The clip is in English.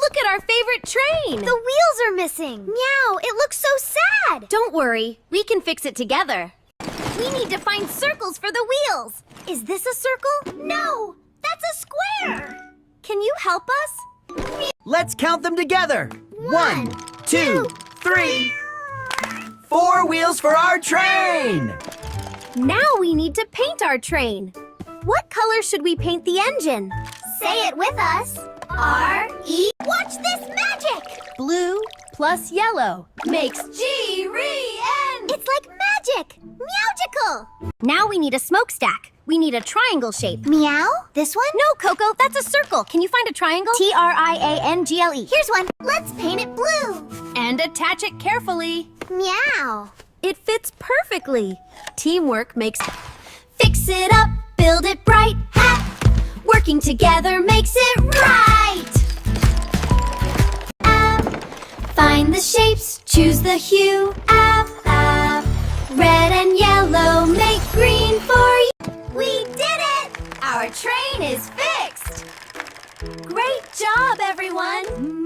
Look at our favorite train! The wheels are missing. Meow, it looks so sad. Don't worry, we can fix it together. We need to find circles for the wheels. Is this a circle? No, that's a square. Can you help us? Let's count them together. 1, 2, 3. 4 wheels for our train! Now we need to paint our train. What color should we paint the engine? Say it with us. R-E. Watch this magic! Blue plus yellow makes G-R-E-N. It's like magic! Meowgical! Now we need a smokestack. We need a triangle shape. Meow? This one? No, Coco, that's a circle. Can you find a triangle? Triangle. Here's one. Let's paint it blue. And attach it carefully. Meow. It fits perfectly. Teamwork makes... Fix it up, build it bright. Ha! Working together makes it right. Find the shapes, choose the hue. Red and yellow make green for you. We did it! Our train is fixed. Great job, everyone.